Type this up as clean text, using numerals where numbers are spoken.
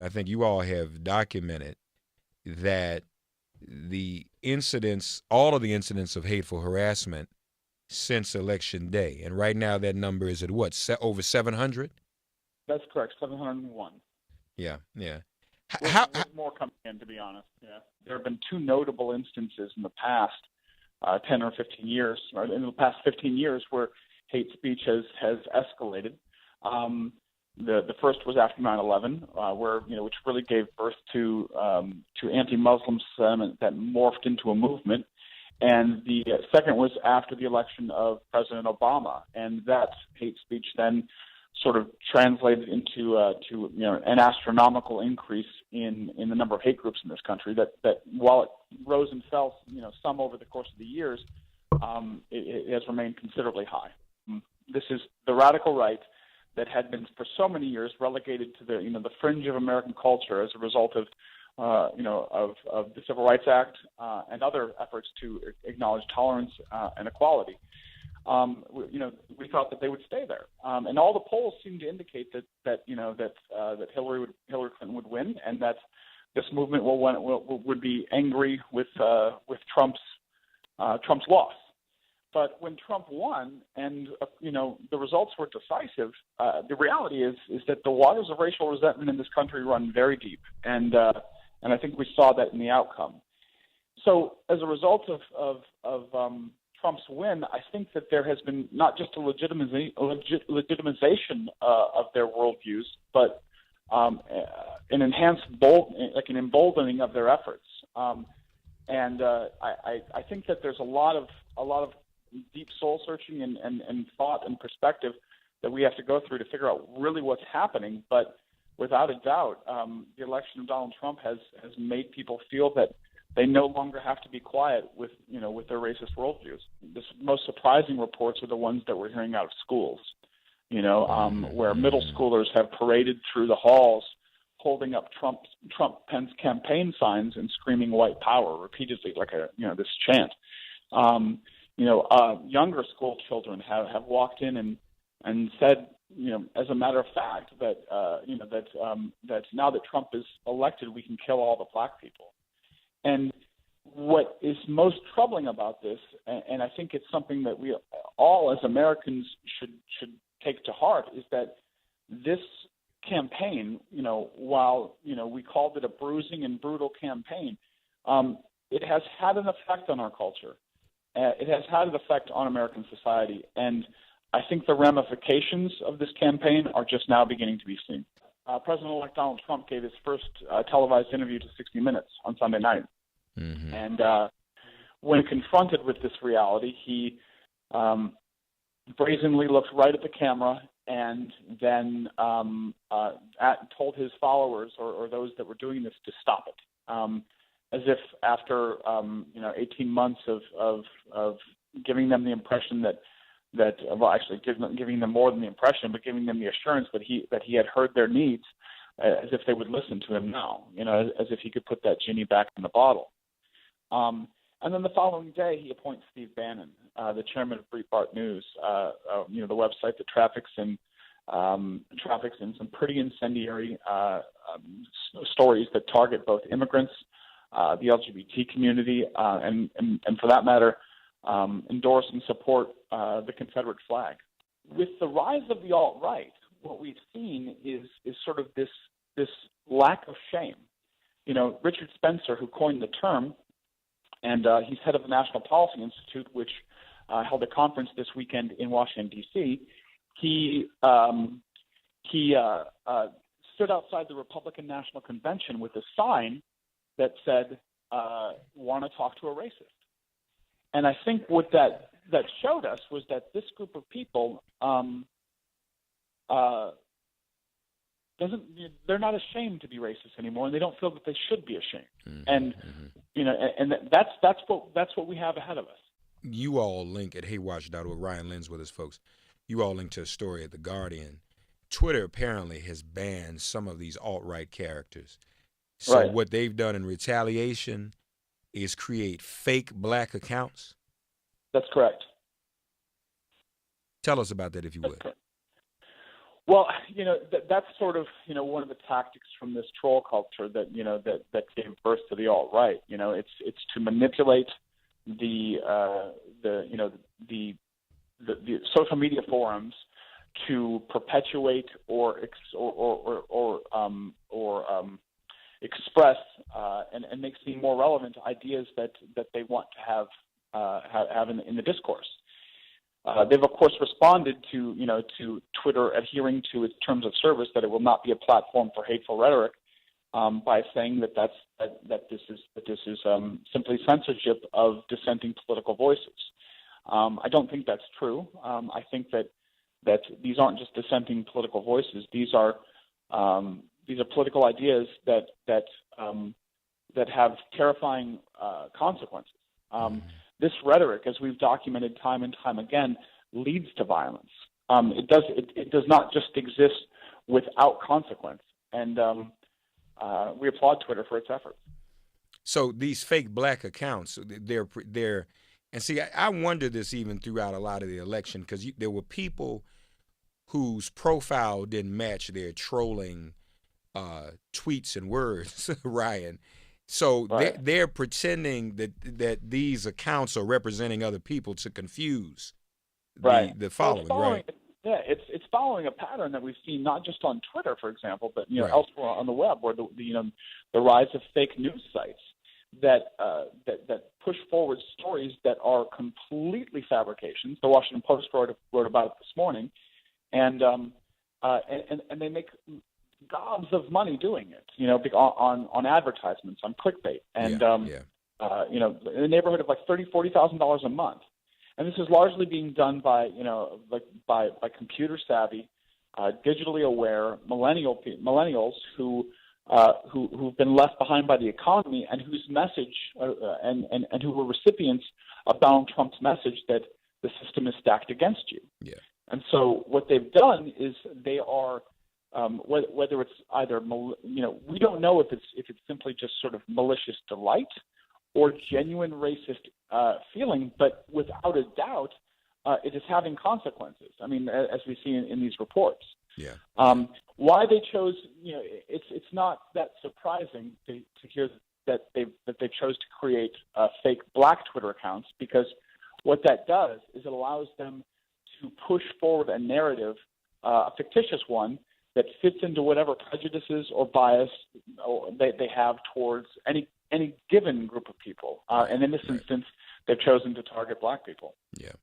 I think you all have documented that all of the incidents of hateful harassment since election day, and right now that number is at what, over 700? That's correct, 701. Yeah, yeah. With with more coming in, to be honest. Yeah, there have been two notable instances in the past 10 or 15 years, or in the past 15 years, where hate speech has escalated. The first was after 9/11, where which really gave birth to anti-Muslim sentiment that morphed into a movement. And the second was after the election of President Obama, and that hate speech then sort of translated into an astronomical increase in the number of hate groups in this country. That while it rose and fell some over the course of the years, it has remained considerably high. This is the radical right that had been for so many years relegated to the fringe of American culture as a result of the Civil Rights Act and other efforts to acknowledge tolerance and equality. We thought that they would stay there, and all the polls seem to indicate that Hillary Clinton would win, and that this movement would be angry with Trump's loss. But when Trump won, and the results were decisive, the reality is that the waters of racial resentment in this country run very deep, and I think we saw that in the outcome. So as a result of Trump's win, I think that there has been not just a legitimization of their worldviews, but an enhanced an emboldening of their efforts. And I think that there's a lot of deep soul searching and thought and perspective that we have to go through to figure out really what's happening. But without a doubt, the election of Donald Trump has made people feel that they no longer have to be quiet with their racist worldviews. The most surprising reports are the ones that we're hearing out of schools, where middle schoolers have paraded through the halls holding up Trump-Pence campaign signs and screaming white power repeatedly, like this chant. Younger school children have walked in and said, as a matter of fact, that now that Trump is elected, we can kill all the black people. And what is most troubling about this, and I think it's something that we all as Americans should take to heart, is that this campaign, while we called it a bruising and brutal campaign, it has had an effect on our culture. It has had an effect on American society, and I think the ramifications of this campaign are just now beginning to be seen. President-elect Donald Trump gave his first televised interview to 60 Minutes on Sunday night. Mm-hmm. And when confronted with this reality, he brazenly looked right at the camera and then told his followers or those that were doing this to stop it, as if after 18 months of giving them the impression giving them more than the impression, but giving them the assurance that he had heard their needs, as if they would listen to him now, as if he could put that genie back in the bottle. And then the following day, he appoints Steve Bannon, the chairman of Breitbart News, the website that traffics in some pretty incendiary stories that target both immigrants, the LGBT community, and for that matter, endorse and support the Confederate flag. With the rise of the alt-right, what we've seen is sort of this lack of shame. Richard Spencer, who coined the term, and he's head of the National Policy Institute, which held a conference this weekend in Washington, D.C., he stood outside the Republican National Convention with a sign that said, "Want to talk to a racist." And I think what that showed us was that this group of people they're not ashamed to be racist anymore, and they don't feel that they should be ashamed. Mm-hmm. And that's what we have ahead of us. You all link at haywatch.org. Ryan Lenz with us, folks. You all link to a story at The Guardian. Twitter apparently has banned some of these alt-right characters. So right. What they've done in retaliation is create fake black accounts? That's correct. Tell us about that, if you would. Correct. Well, that's sort of, one of the tactics from this troll culture that, that gave birth to the alt-right. It's to manipulate the social media forums to perpetuate or express and make seem more relevant ideas that they want to have in the discourse. They've of course responded to Twitter adhering to its terms of service that it will not be a platform for hateful rhetoric by saying that this is simply censorship of dissenting political voices. I don't think that's true. I think that these aren't just dissenting political voices. These are political ideas that have terrifying consequences. This rhetoric, as we've documented time and time again, leads to violence. It does not just exist without consequence, and we applaud Twitter for its efforts. So these fake black accounts, they're and see, I wonder this even throughout a lot of the election, because there were people whose profile didn't match their trolling tweets and words, Ryan. So right. they're pretending that these accounts are representing other people to confuse the following, right? Yeah, it's following a pattern that we've seen not just on Twitter, for example, but right. elsewhere on the web, where the rise of fake news sites that push forward stories that are completely fabrications. The Washington Post wrote about it this morning, and they make gobs of money doing it, on advertisements, on clickbait, and in the neighborhood of like $30,000-$40,000 a month. And this is largely being done by by computer savvy, digitally aware millennials who've been left behind by the economy, and whose message and who were recipients of Donald Trump's message that the system is stacked against you. Yeah. And so what they've done is they are whether it's either we don't know if it's simply just sort of malicious delight or genuine racist feeling, but without a doubt, it is having consequences. I mean, as we see in these reports. Yeah. Why they chose, it's not that surprising to hear that they chose to create fake black Twitter accounts, because what that does is it allows them to push forward a narrative, a fictitious one, that fits into whatever prejudices or bias they have towards any given group of people. And in this instance, they've chosen to target black people. Yeah.